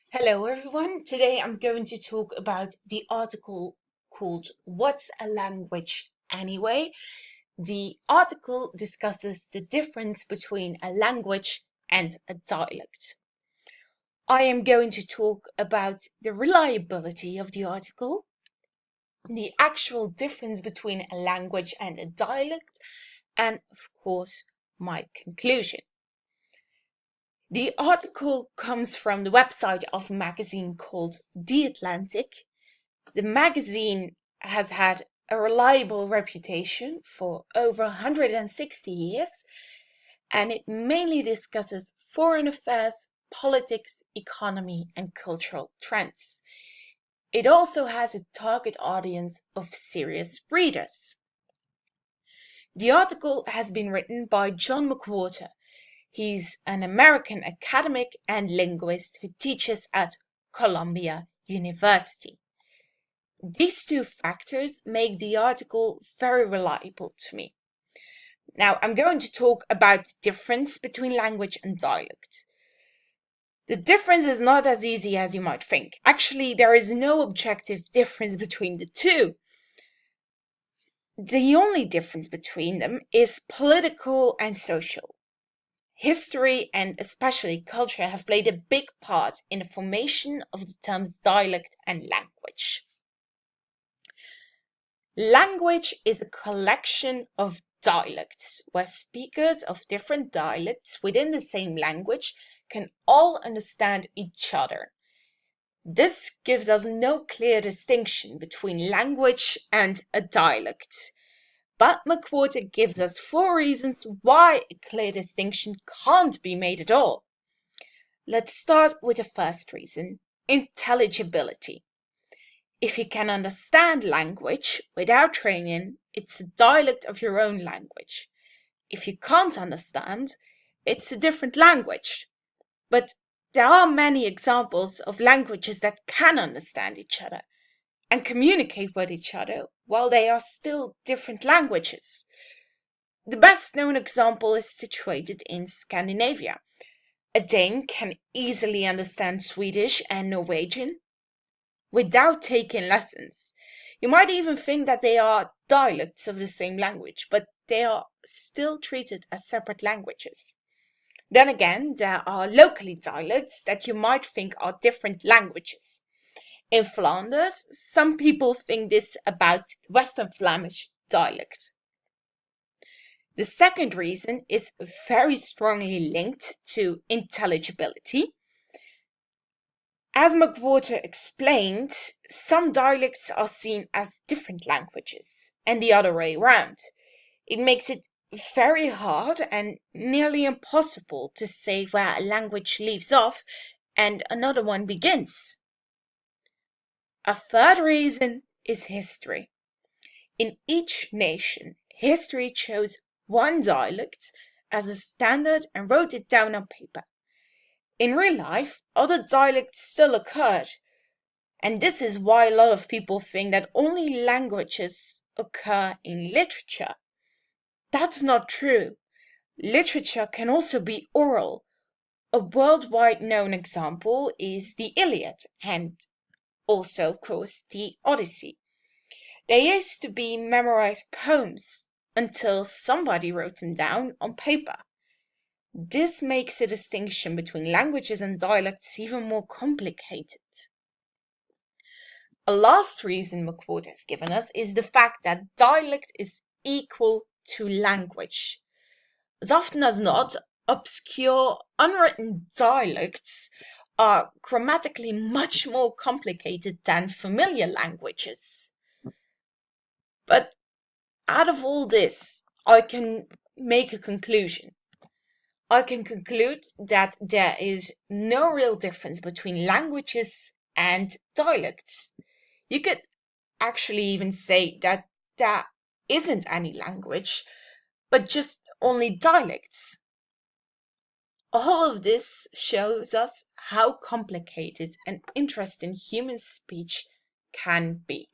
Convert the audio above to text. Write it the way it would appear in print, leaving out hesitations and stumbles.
Hello everyone, today I'm going to talk about the article called What's a Language Anyway? The article discusses the difference between a language and a dialect. I am going to talk about the reliability of the article, the actual difference between a language and a dialect, and of course, my conclusion. The article comes from the website of a magazine called Atlantic. The magazine has had a reliable reputation for over 160 years, and it mainly discusses foreign affairs, politics, economy, and cultural trends. It also has a target audience of serious readers. The article has been written by John McWhorter. He's an American academic and linguist who teaches at Columbia University. These two factors make the article very reliable to me. Now, I'm going to talk about the difference between language and dialect. The difference is not as easy as you might think. Actually, there is no objective difference between the two. The only difference between them is political and social. History and especially culture have played a big part in the formation of the terms dialect and language. Language is a collection of dialects where speakers of different dialects within the same language can all understand each other. This gives us no clear distinction between language and a dialect. But McWhorter gives us 4 reasons why a clear distinction can't be made at all. Let's start with the first reason, intelligibility. If you can understand language without training, it's a dialect of your own language. If you can't understand, it's a different language. But there are many examples of languages that can understand each other and communicate with each other while they are still different languages. The best known example is situated in Scandinavia. A Dane can easily understand Swedish and Norwegian without taking lessons. You might even think that they are dialects of the same language, but they are still treated as separate languages. Then again, there are locally dialects that you might think are different languages. In Flanders, some people think this about Western Flemish dialect. The second reason is very strongly linked to intelligibility. As McWhorter explained, some dialects are seen as different languages, and the other way around. It makes it very hard and nearly impossible to say where a language leaves off and another one begins. A third reason is history. In each nation, history chose one dialect as a standard and wrote it down on paper. In real life, other dialects still occurred, and this is why a lot of people think that only languages occur in literature. That's not true. Literature can also be oral. A worldwide known example is the Iliad and also, of course, the Odyssey. They used to be memorized poems until somebody wrote them down on paper. This makes the distinction between languages and dialects even more complicated. A last reason McWhorter has given us is the fact that dialect is equal to language. As often as not, obscure, unwritten dialects are grammatically much more complicated than familiar languages. But out of all this, I can make a conclusion. I can conclude that there is no real difference between languages and dialects. You could actually even say that there isn't any language, but just only dialects. All of this shows us how complicated and interesting human speech can be.